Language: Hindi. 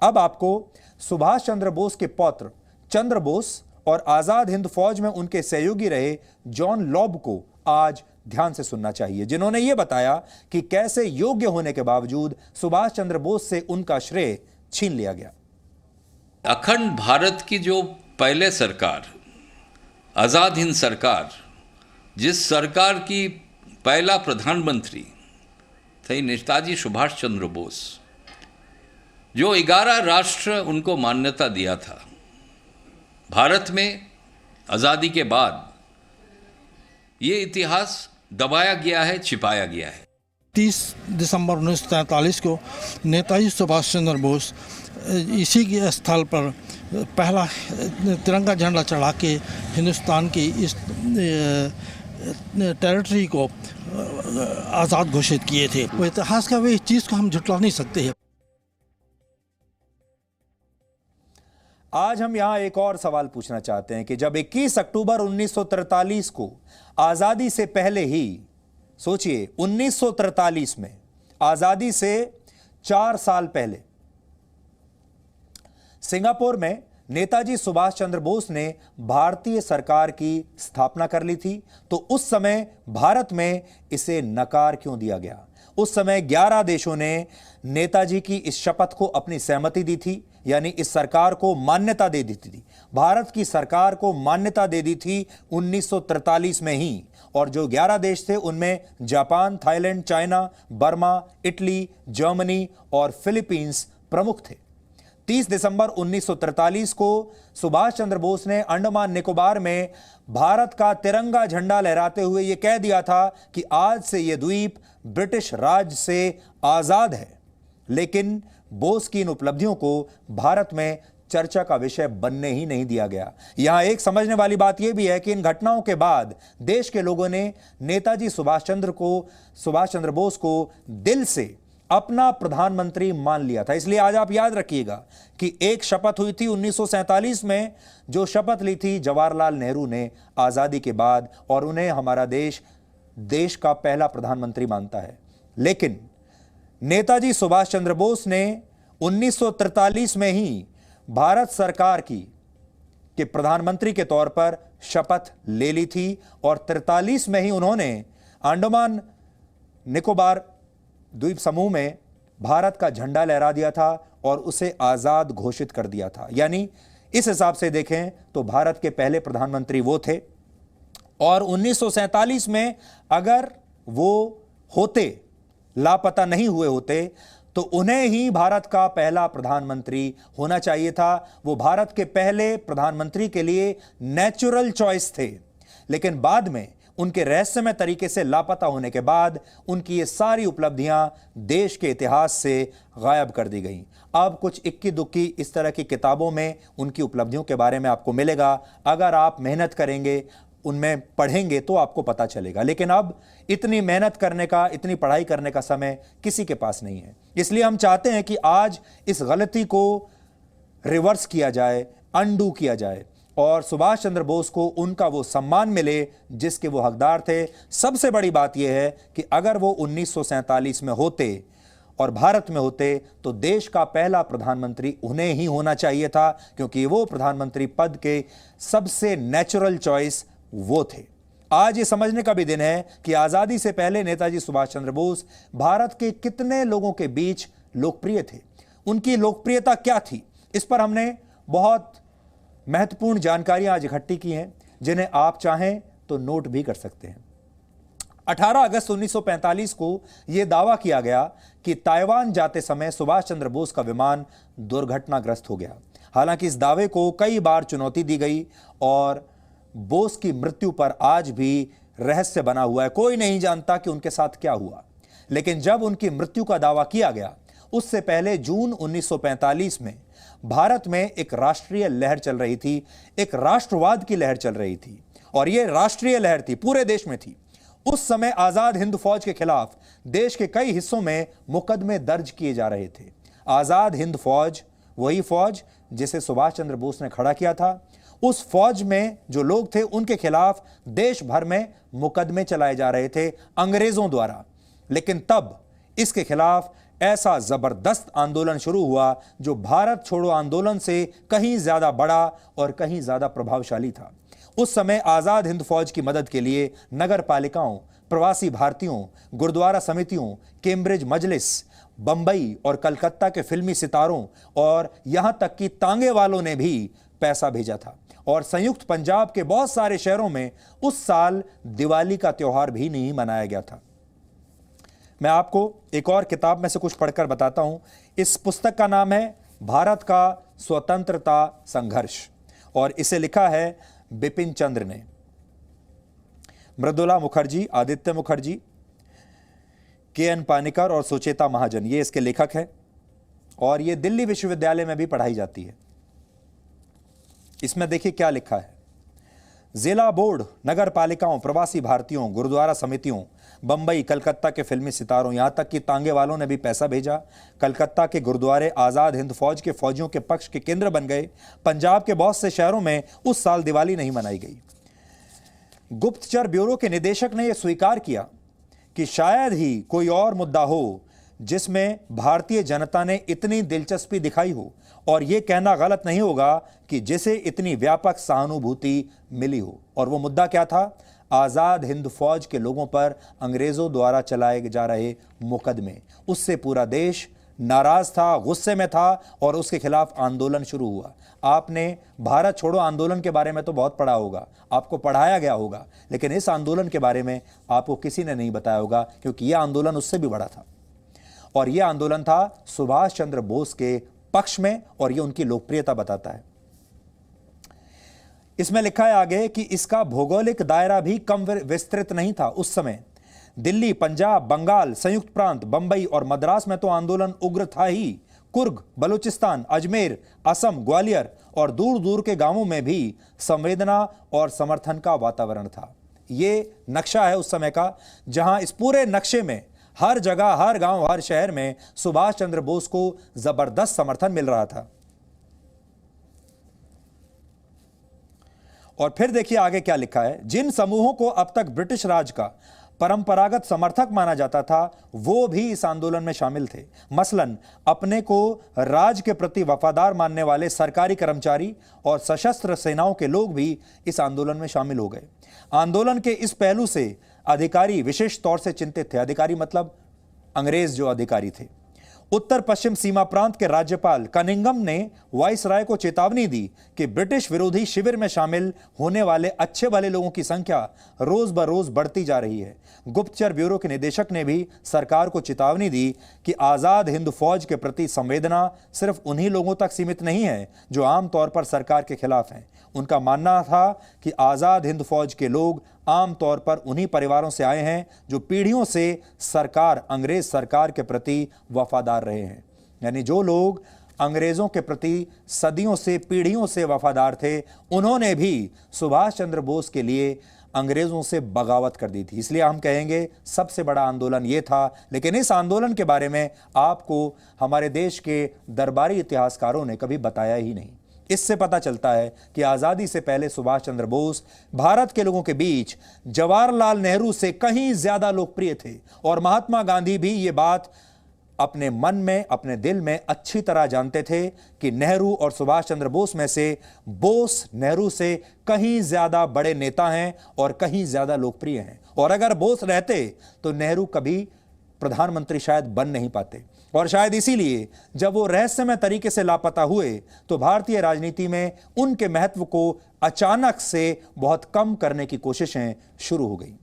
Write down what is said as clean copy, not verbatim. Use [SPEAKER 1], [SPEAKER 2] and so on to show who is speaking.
[SPEAKER 1] अब आपको सुभाष चंद्र बोस के पौत्र चंद्र बोस और आजाद हिंद फौज में उनके सहयोगी रहे जॉन लॉब को आज ध्यान से सुनना चाहिए, जिन्होंने यह बताया कि कैसे योग्य होने के बावजूद सुभाष चंद्र बोस से उनका श्रेय छीन लिया गया।
[SPEAKER 2] अखंड भारत की जो पहले सरकार, आजाद हिंद सरकार, जिस सरकार की पहला प्रधानमंत्री थे नेताजी सुभाष चंद्र बोस, जो 11 राष्ट्र उनको मान्यता दिया था, भारत में आज़ादी के बाद ये इतिहास दबाया गया है, छिपाया गया है।
[SPEAKER 3] 30 दिसंबर 1943 को नेताजी सुभाष चंद्र बोस इसी के स्थल पर पहला तिरंगा झंडा चढ़ा के हिंदुस्तान की इस टेरिटरी को आज़ाद घोषित किए थे। वो इतिहास का वे इस चीज़ को हम झुटला नहीं सकते हैं।
[SPEAKER 1] आज हम यहां एक और सवाल पूछना चाहते हैं कि जब 21 अक्टूबर 1943 को आजादी से पहले ही, सोचिए 1943 में आजादी से 4 साल पहले सिंगापुर में नेताजी सुभाष चंद्र बोस ने भारतीय सरकार की स्थापना कर ली थी, तो उस समय भारत में इसे नकार क्यों दिया गया? उस समय 11 देशों ने नेताजी की इस शपथ को अपनी सहमति दी थी, यानी इस सरकार को मान्यता दे दी थी। भारत की सरकार को मान्यता दे दी थी 1943 में ही, और जो 11 देश थे उनमें Japan, Thailand, China, Burma, Italy, Germany और फिलीपींस प्रमुख थे। 30 दिसंबर 1943 को सुभाष चंद्र बोस ने अंडमान निकोबार में भारत का तिरंगा झंडा लहराते हुए यह कह दिया था कि आज से यह द्वीप ब्रिटिश राज से आजाद है। लेकिन बोस की इन उपलब्धियों को भारत में चर्चा का विषय बनने ही नहीं दिया गया। यहां एक समझने वाली बात यह भी है कि इन घटनाओं के बाद देश के लोगों ने नेताजी सुभाष चंद्र बोस को दिल से अपना प्रधानमंत्री मान लिया था। इसलिए आज आप याद रखिएगा कि एक शपथ हुई थी 1947 में, जो शपथ ली थी जवाहरलाल नेहरू ने आजादी के बाद, और उन्हें हमारा देश का पहला प्रधानमंत्री मानता है। लेकिन नेताजी सुभाष चंद्र बोस ने 1943 में ही भारत सरकार के प्रधानमंत्री के तौर पर शपथ ले ली थी, और 43 में ही उन्होंने अंडमान निकोबार द्वीप समूह में भारत का झंडा लहरा दिया था और उसे आजाद घोषित कर दिया था। यानी इस हिसाब से देखें तो भारत के पहले प्रधानमंत्री वो थे, और 1947 में अगर वो होते, लापता नहीं हुए होते, तो उन्हें ही भारत का पहला प्रधानमंत्री होना चाहिए था। वो भारत के पहले प्रधानमंत्री के लिए नेचुरल चॉइस थे, लेकिन बाद में उनके रहस्यमय तरीके से लापता होने के बाद उनकी ये सारी उपलब्धियां देश के इतिहास से गायब कर दी गई। अब कुछ इक्की दुक्की इस तरह की किताबों में उनकी उपलब्धियों के बारे में आपको मिलेगा। अगर आप मेहनत करेंगे, उनमें पढ़ेंगे तो आपको पता चलेगा। लेकिन अब इतनी मेहनत करने का, इतनी पढ़ाई करने का समय किसी के पास नहीं है। इसलिए हम चाहते हैं कि आज इस गलती को रिवर्स किया जाए, अनडू किया जाए, और सुभाष चंद्र बोस को उनका वो सम्मान मिले जिसके वो हकदार थे। सबसे बड़ी बात यह है कि अगर वो 1947 में होते और भारत में होते, तो देश का पहला प्रधानमंत्री उन्हें ही होना चाहिए था, क्योंकि वो प्रधानमंत्री पद के सबसे नेचुरल चॉइस वो थे। आज ये समझने का भी दिन है कि आजादी से पहले नेताजी सुभाष चंद्र बोस भारत के कितने लोगों के बीच लोकप्रिय थे, उनकी लोकप्रियता क्या थी, इस पर हमने बहुत महत्वपूर्ण जानकारियां आज इकट्ठी की हैं, जिन्हें आप चाहें तो नोट भी कर सकते हैं। 18 अगस्त 1945 को यह दावा किया गया कि ताइवान जाते समय सुभाष चंद्र बोस का विमान दुर्घटनाग्रस्त हो गया। हालांकि इस दावे को कई बार चुनौती दी गई और बोस की मृत्यु पर आज भी रहस्य बना हुआ है। कोई नहीं जानता कि उनके साथ क्या हुआ। लेकिन जब उनकी मृत्यु का दावा किया गया, उससे पहले जून 1945 में भारत में एक राष्ट्रीय लहर चल रही थी, एक राष्ट्रवाद की लहर चल रही थी, और यह राष्ट्रीय लहर थी, पूरे देश में थी। उस समय आजाद हिंद फौज के खिलाफ देश के कई हिस्सों में मुकदमे दर्ज किए जा रहे थे। आजाद हिंद फौज, वही फौज जिसे सुभाष चंद्र बोस ने खड़ा किया था, उस फौज में जो लोग थे उनके खिलाफ देश भर में मुकदमे चलाए जा रहे थे अंग्रेजों द्वारा। लेकिन तब इसके खिलाफ ऐसा जबरदस्त आंदोलन शुरू हुआ जो भारत छोड़ो आंदोलन से कहीं ज्यादा बड़ा और कहीं ज्यादा प्रभावशाली था। उस समय आजाद हिंद फौज की मदद के लिए नगर पालिकाओं, प्रवासी भारतीयों, गुरुद्वारा समितियों, कैम्ब्रिज मजलिस, बंबई और कलकत्ता के फिल्मी सितारों और यहां तक कि तांगे वालों ने भी पैसा भेजा था। और संयुक्त पंजाब के बहुत सारे शहरों में उस साल दिवाली का त्योहार भी नहीं मनाया गया था। मैं आपको एक और किताब में से कुछ पढ़कर बताता हूं। इस पुस्तक का नाम है भारत का स्वतंत्रता संघर्ष और इसे लिखा है बिपिन चंद्र ने। मृदुला मुखर्जी, आदित्य मुखर्जी, के.एन. पानिकर और सुचेता महाजन ये इसके लेखक हैं और ये दिल्ली विश्वविद्यालय में भी पढ़ाई जाती है। इसमें देखिए क्या लिखा है। जिला बोर्ड, नगर पालिकाओं, प्रवासी भारतीयों, गुरुद्वारा समितियों, बंबई, कलकत्ता के फिल्मी सितारों, यहां तक कि तांगे वालों ने भी पैसा भेजा। कलकत्ता के गुरुद्वारे आजाद हिंद फौज के फौजियों के पक्ष के केंद्र बन गए। पंजाब के बहुत से शहरों में उस साल दिवाली नहीं मनाई गई। गुप्तचर ब्यूरो के निदेशक ने यह स्वीकार किया कि शायद ही कोई और मुद्दा हो जिसमें भारतीय जनता ने इतनी दिलचस्पी दिखाई हो, और यह कहना गलत नहीं होगा कि जिसे इतनी व्यापक सहानुभूति मिली हो। और वो मुद्दा क्या था? आजाद हिंद फौज के लोगों पर अंग्रेजों द्वारा चलाए जा रहे मुकदमे। उससे पूरा देश नाराज था, गुस्से में था और उसके खिलाफ आंदोलन शुरू हुआ। आपने भारत छोड़ो आंदोलन के बारे में तो बहुत पढ़ा होगा, आपको पढ़ाया गया होगा, लेकिन इस आंदोलन के बारे में आपको किसी ने नहीं बताया होगा, क्योंकि यह आंदोलन उससे भी बड़ा था। और यह आंदोलन था सुभाष चंद्र बोस के पक्ष में, और यह उनकी लोकप्रियता बताता है। इसमें लिखा है आगे कि इसका भौगोलिक दायरा भी कम विस्तृत नहीं था। उस समय दिल्ली, पंजाब, बंगाल, संयुक्त प्रांत, बंबई और मद्रास में तो आंदोलन उग्र था ही। कुर्ग, बलूचिस्तान, अजमेर, असम, ग्वालियर और दूर दूर के गांवों में भी संवेदना और समर्थन का वातावरण था। यह नक्शा है उस समय का, जहां इस पूरे नक्शे में हर जगह, हर गांव, हर शहर में सुभाष चंद्र बोस को जबरदस्त समर्थन मिल रहा था। और फिर देखिए आगे क्या लिखा है। जिन समूहों को अब तक ब्रिटिश राज का परंपरागत समर्थक माना जाता था, वो भी इस आंदोलन में शामिल थे। मसलन अपने को राज के प्रति वफादार मानने वाले सरकारी कर्मचारी और सशस्त्र सेनाओं के लोग भी इस आंदोलन में शामिल हो गए। आंदोलन के इस पहलू से अधिकारी विशेष तौर से चिंतित थे। अधिकारी मतलब अंग्रेज जो अधिकारी थे। उत्तर पश्चिम सीमा प्रांत के राज्यपाल कनिंघम ने वाइसराय को चेतावनी दी कि ब्रिटिश विरोधी शिविर में शामिल होने वाले अच्छे भले लोगों की संख्या रोज बरोज बढ़ती जा रही है। गुप्तचर ब्यूरो के निदेशक ने भी सरकार को चेतावनी दी कि आजाद हिंद फौज के प्रति संवेदना सिर्फ उन्हीं लोगों तक सीमित नहीं है जो आमतौर पर सरकार के खिलाफ हैं। उनका मानना था कि आजाद हिंद फौज के लोग आमतौर पर उन्हीं परिवारों से आए हैं जो पीढ़ियों से सरकार, अंग्रेज सरकार के प्रति वफादार रहे हैं। यानी जो लोग अंग्रेजों के प्रति सदियों से, पीढ़ियों से वफादार थे, उन्होंने भी सुभाष चंद्र बोस के लिए अंग्रेजों से बगावत कर दी थी। इसलिए हम कहेंगे सबसे बड़ा आंदोलन ये था। लेकिन इस आंदोलन के बारे में आपको हमारे देश के दरबारी इतिहासकारों ने कभी बताया ही नहीं। इससे पता चलता है कि आजादी से पहले सुभाष चंद्र बोस भारत के लोगों के बीच जवाहरलाल नेहरू से कहीं ज्यादा लोकप्रिय थे, और महात्मा गांधी भी ये बात अपने मन में, अपने दिल में अच्छी तरह जानते थे कि नेहरू और सुभाष चंद्र बोस में से बोस नेहरू से कहीं ज्यादा बड़े नेता हैं और कहीं ज्यादा लोकप्रिय हैं। और अगर बोस रहते तो नेहरू कभी प्रधानमंत्री शायद बन नहीं पाते। और शायद इसीलिए जब वो रहस्यमय तरीके से लापता हुए तो भारतीय राजनीति में उनके महत्व को अचानक से बहुत कम करने की कोशिशें शुरू हो गई।